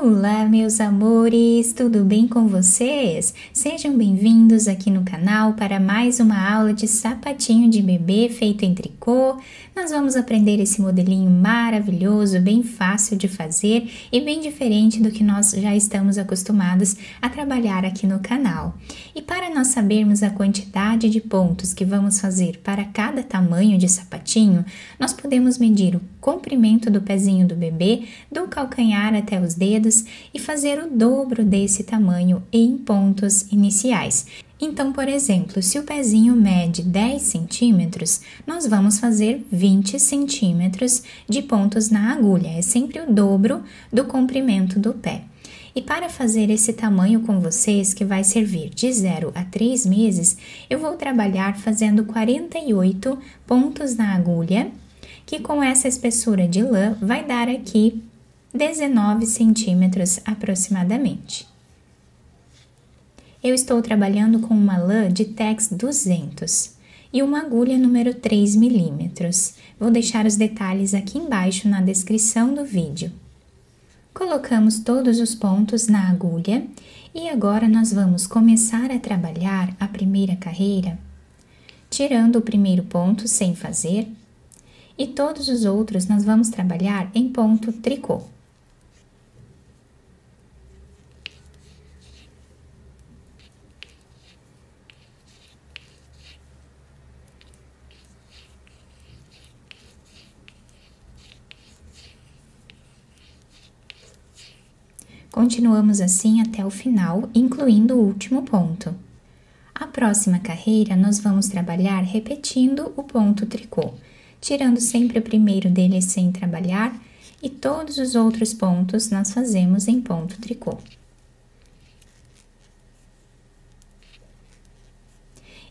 Olá, meus amores, tudo bem com vocês? Sejam bem-vindos aqui no canal para mais uma aula de sapatinho de bebê feito em tricô. Nós vamos aprender esse modelinho maravilhoso, bem fácil de fazer e bem diferente do que nós já estamos acostumados a trabalhar aqui no canal. E para nós sabermos a quantidade de pontos que vamos fazer para cada tamanho de sapatinho, nós podemos medir o comprimento do pezinho do bebê, do calcanhar até os dedos e fazer o dobro desse tamanho em pontos iniciais. Então, por exemplo, se o pezinho mede 10 centímetros, nós vamos fazer 20 centímetros de pontos na agulha, é sempre o dobro do comprimento do pé. E para fazer esse tamanho com vocês, que vai servir de 0 a 3 meses, eu vou trabalhar fazendo 48 pontos na agulha, que com essa espessura de lã vai dar aqui 19 centímetros aproximadamente. Eu estou trabalhando com uma lã de Tex 200 e uma agulha número 3 milímetros. Vou deixar os detalhes aqui embaixo na descrição do vídeo. Colocamos todos os pontos na agulha e agora nós vamos começar a trabalhar a primeira carreira, tirando o primeiro ponto sem fazer, e todos os outros nós vamos trabalhar em ponto tricô. Continuamos assim até o final, incluindo o último ponto. A próxima carreira, nós vamos trabalhar repetindo o ponto tricô, tirando sempre o primeiro dele sem trabalhar, e todos os outros pontos nós fazemos em ponto tricô.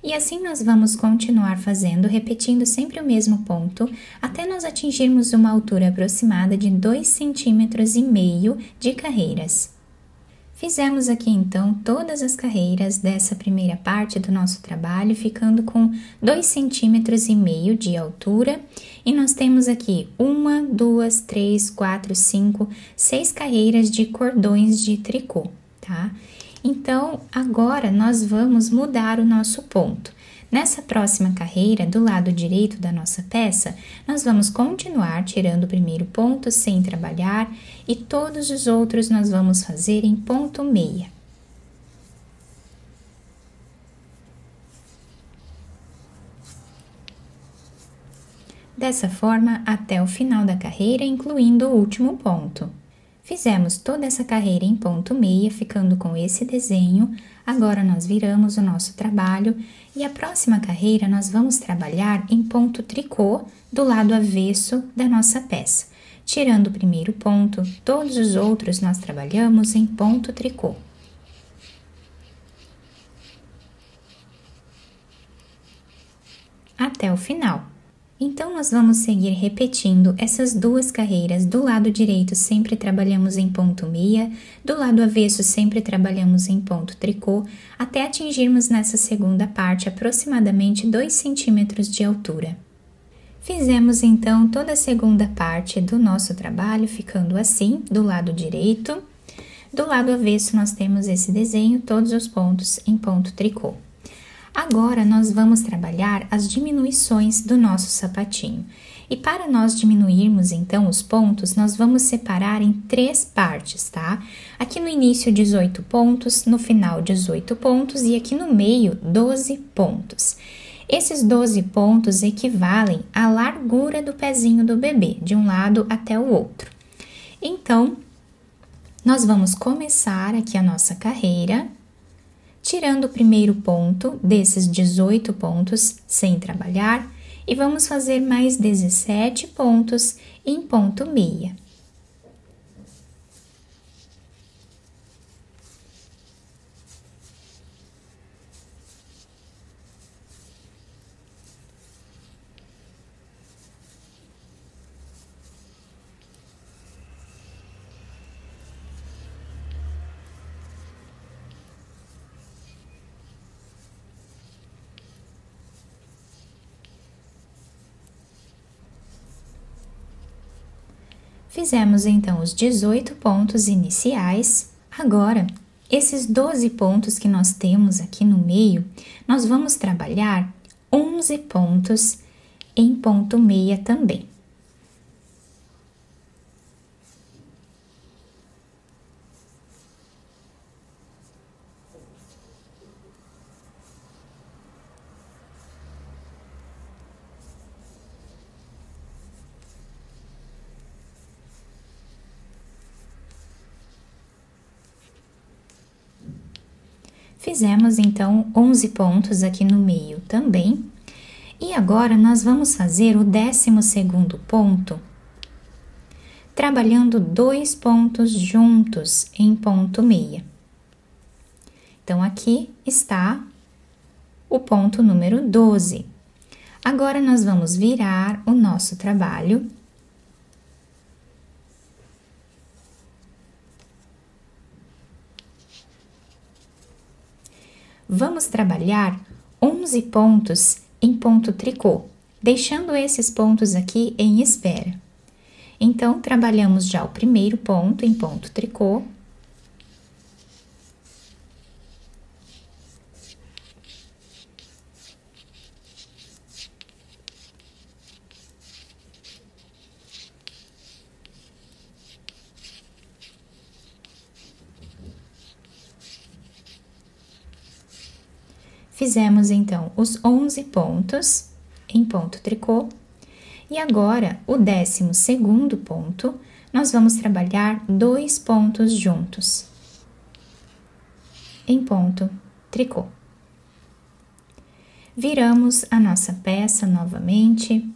E assim nós vamos continuar fazendo, repetindo sempre o mesmo ponto, até nós atingirmos uma altura aproximada de 2,5 centímetros de carreiras. Fizemos aqui então todas as carreiras dessa primeira parte do nosso trabalho, ficando com 2,5 centímetros de altura, e nós temos aqui 1, 2, 3, 4, 5, 6 carreiras de cordões de tricô, tá? Então, agora nós vamos mudar o nosso ponto. Nessa próxima carreira, do lado direito da nossa peça, nós vamos continuar tirando o primeiro ponto sem trabalhar e todos os outros nós vamos fazer em ponto meia. Dessa forma, até o final da carreira, incluindo o último ponto. Fizemos toda essa carreira em ponto meia, ficando com esse desenho. Agora, nós viramos o nosso trabalho e a próxima carreira nós vamos trabalhar em ponto tricô do lado avesso da nossa peça. Tirando o primeiro ponto, todos os outros nós trabalhamos em ponto tricô. Até o final. Então, nós vamos seguir repetindo essas duas carreiras. Do lado direito, sempre trabalhamos em ponto meia, do lado avesso, sempre trabalhamos em ponto tricô, até atingirmos nessa segunda parte aproximadamente 2 centímetros de altura. Fizemos então toda a segunda parte do nosso trabalho, ficando assim, do lado direito. Do lado avesso, nós temos esse desenho, todos os pontos em ponto tricô. Agora, nós vamos trabalhar as diminuições do nosso sapatinho. E para nós diminuirmos, então, os pontos, nós vamos separar em 3 partes, tá? Aqui no início, 18 pontos, no final, 18 pontos e aqui no meio, 12 pontos. Esses 12 pontos equivalem à largura do pezinho do bebê, de um lado até o outro. Então, nós vamos começar aqui a nossa carreira, tirando o primeiro ponto desses 18 pontos sem trabalhar, e vamos fazer mais 17 pontos em ponto meia. Fizemos então os 18 pontos iniciais. Agora, esses 12 pontos que nós temos aqui no meio, nós vamos trabalhar 11 pontos em ponto meia também. Fizemos, então, 11 pontos aqui no meio também. E agora, nós vamos fazer o 12º ponto, trabalhando 2 pontos juntos em ponto meia. Então, aqui está o ponto número 12. Agora, nós vamos virar o nosso trabalho. Vamos trabalhar 11 pontos em ponto tricô, deixando esses pontos aqui em espera. Então, trabalhamos já o primeiro ponto em ponto tricô. Fizemos, então, os 11 pontos em ponto tricô. E agora, o 12º ponto, nós vamos trabalhar 2 pontos juntos em ponto tricô. Viramos a nossa peça novamente.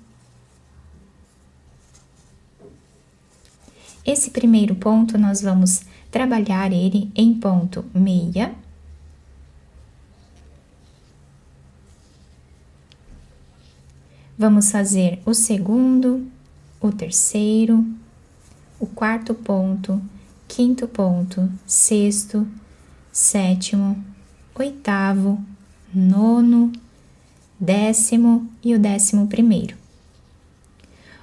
Esse primeiro ponto, nós vamos trabalhar ele em ponto meia. Vamos fazer o segundo, o terceiro, o quarto ponto, quinto ponto, sexto, sétimo, oitavo, nono, 10º e o 11º.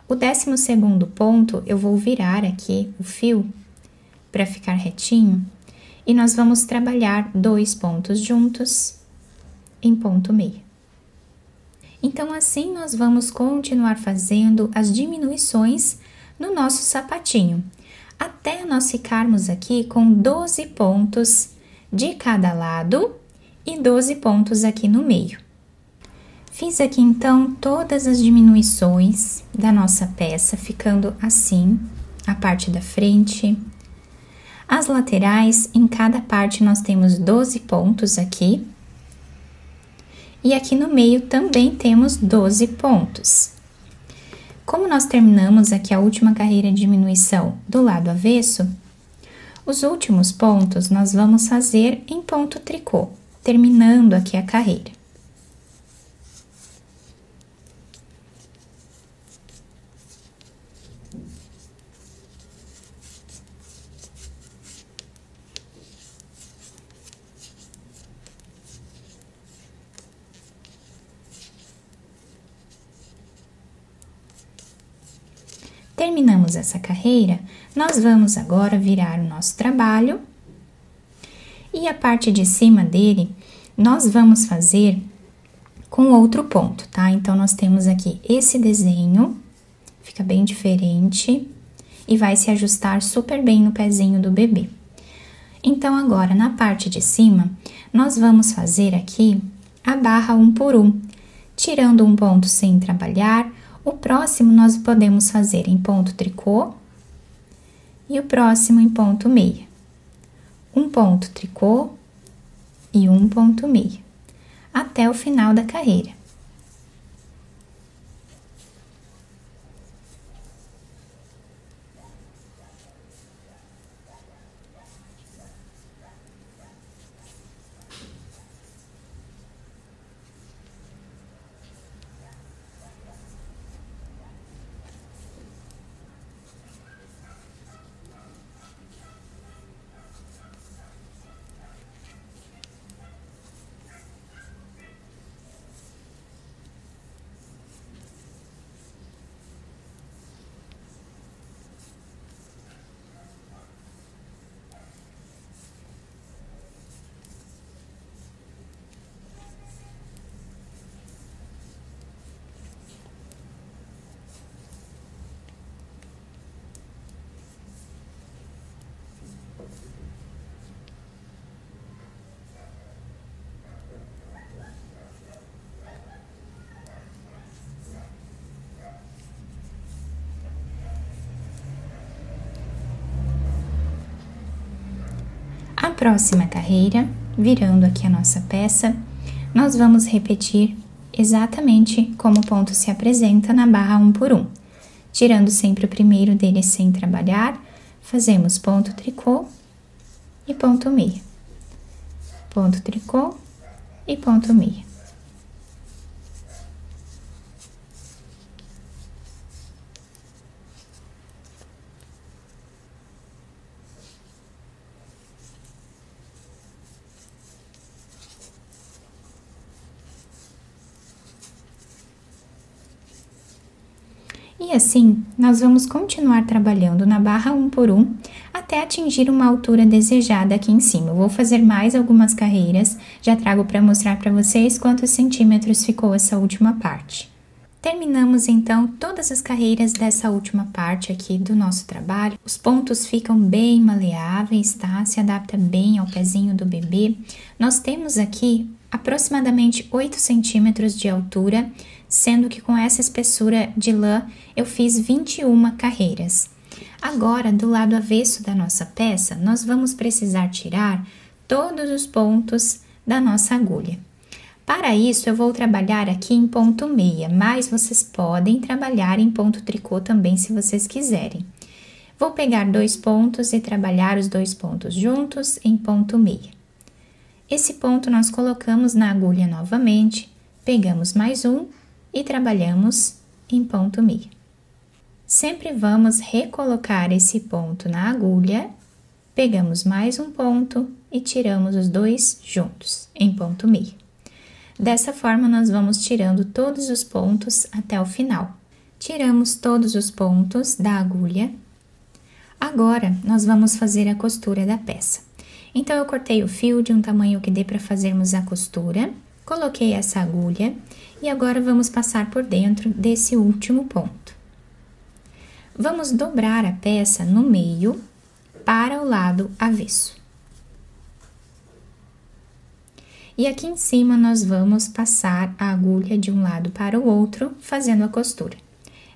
O 12º ponto, eu vou virar aqui o fio para ficar retinho e nós vamos trabalhar 2 pontos juntos em ponto meia. Então, assim, nós vamos continuar fazendo as diminuições no nosso sapatinho, até nós ficarmos aqui com 12 pontos de cada lado e 12 pontos aqui no meio. Fiz aqui, então, todas as diminuições da nossa peça, ficando assim, a parte da frente. As laterais, em cada parte, nós temos 12 pontos aqui. E aqui no meio também temos 12 pontos. Como nós terminamos aqui a última carreira de diminuição do lado avesso, os últimos pontos nós vamos fazer em ponto tricô, terminando aqui a carreira. Terminamos essa carreira, nós vamos agora virar o nosso trabalho e a parte de cima dele nós vamos fazer com outro ponto, tá? Então, nós temos aqui esse desenho, fica bem diferente e vai se ajustar super bem no pezinho do bebê. Então, agora, na parte de cima, nós vamos fazer aqui a barra 1 por 1, tirando um ponto sem trabalhar. O próximo nós podemos fazer em ponto tricô e o próximo em ponto meia. Um ponto tricô e um ponto meia, até o final da carreira. A próxima carreira, virando aqui a nossa peça, nós vamos repetir exatamente como o ponto se apresenta na barra 1 por 1. Tirando sempre o primeiro dele sem trabalhar, fazemos ponto tricô e ponto meia. Ponto tricô e ponto meia. E assim, nós vamos continuar trabalhando na barra 1 por 1 até atingir uma altura desejada aqui em cima. Eu vou fazer mais algumas carreiras, já trago para mostrar para vocês quantos centímetros ficou essa última parte. Terminamos então todas as carreiras dessa última parte aqui do nosso trabalho. Os pontos ficam bem maleáveis, tá? Se adapta bem ao pezinho do bebê. Nós temos aqui aproximadamente 8 centímetros de altura, sendo que com essa espessura de lã eu fiz 21 carreiras. Agora, do lado avesso da nossa peça, nós vamos precisar tirar todos os pontos da nossa agulha. Para isso, eu vou trabalhar aqui em ponto meia, mas vocês podem trabalhar em ponto tricô também, se vocês quiserem. Vou pegar 2 pontos e trabalhar os 2 pontos juntos em ponto meia. Esse ponto nós colocamos na agulha novamente, pegamos mais um e trabalhamos em ponto meia. Sempre vamos recolocar esse ponto na agulha, pegamos mais um ponto e tiramos os 2 juntos em ponto meia. Dessa forma, nós vamos tirando todos os pontos até o final. Tiramos todos os pontos da agulha. Agora, nós vamos fazer a costura da peça. Então, eu cortei o fio de um tamanho que dê para fazermos a costura, coloquei essa agulha e agora vamos passar por dentro desse último ponto. Vamos dobrar a peça no meio para o lado avesso. E aqui em cima, nós vamos passar a agulha de um lado para o outro, fazendo a costura.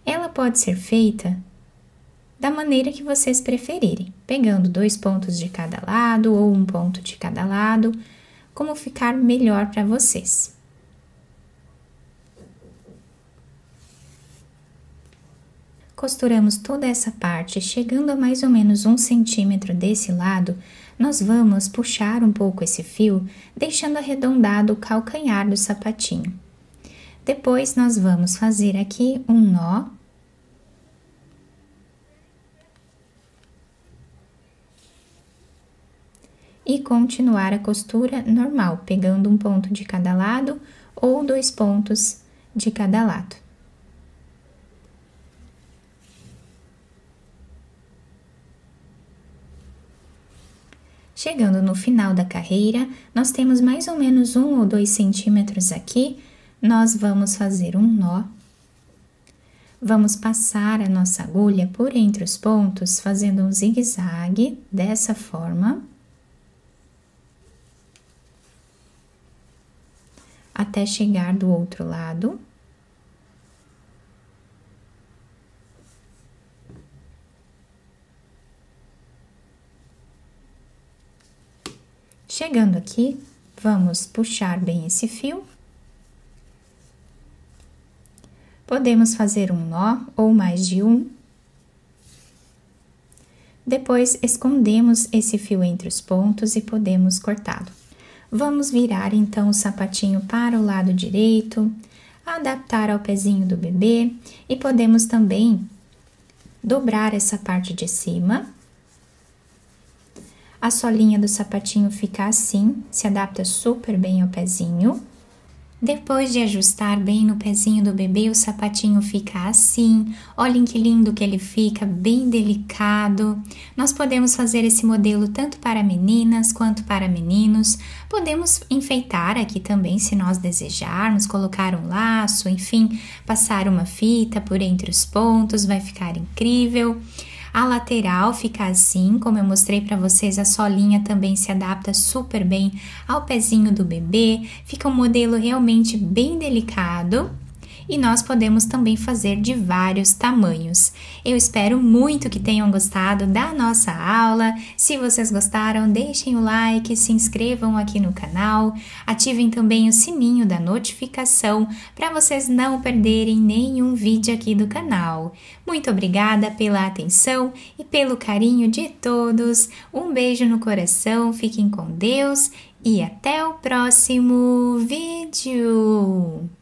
Ela pode ser feita da maneira que vocês preferirem, pegando 2 pontos de cada lado ou 1 ponto de cada lado, como ficar melhor para vocês. Costuramos toda essa parte, chegando a mais ou menos 1 centímetro desse lado, nós vamos puxar um pouco esse fio, deixando arredondado o calcanhar do sapatinho. Depois, nós vamos fazer aqui um nó. E continuar a costura normal, pegando um ponto de cada lado ou 2 pontos de cada lado. Chegando no final da carreira, nós temos mais ou menos 1 ou 2 centímetros aqui, nós vamos fazer um nó. Vamos passar a nossa agulha por entre os pontos, fazendo um zigue-zague, dessa forma. Até chegar do outro lado. Chegando aqui, vamos puxar bem esse fio. Podemos fazer um nó ou mais de um. Depois, escondemos esse fio entre os pontos e podemos cortá-lo. Vamos virar, então, o sapatinho para o lado direito, adaptar ao pezinho do bebê e podemos também dobrar essa parte de cima. A solinha do sapatinho fica assim, se adapta super bem ao pezinho. Depois de ajustar bem no pezinho do bebê, o sapatinho fica assim. Olhem que lindo que ele fica, bem delicado. Nós podemos fazer esse modelo tanto para meninas quanto para meninos. Podemos enfeitar aqui também, se nós desejarmos, colocar um laço, enfim, passar uma fita por entre os pontos, vai ficar incrível. A lateral fica assim, como eu mostrei para vocês, a solinha também se adapta super bem ao pezinho do bebê, fica um modelo realmente bem delicado. e nós podemos também fazer de vários tamanhos. Eu espero muito que tenham gostado da nossa aula. Se vocês gostaram, deixem o like, se inscrevam aqui no canal, ativem também o sininho da notificação para vocês não perderem nenhum vídeo aqui do canal. Muito obrigada pela atenção e pelo carinho de todos. Um beijo no coração, fiquem com Deus e até o próximo vídeo!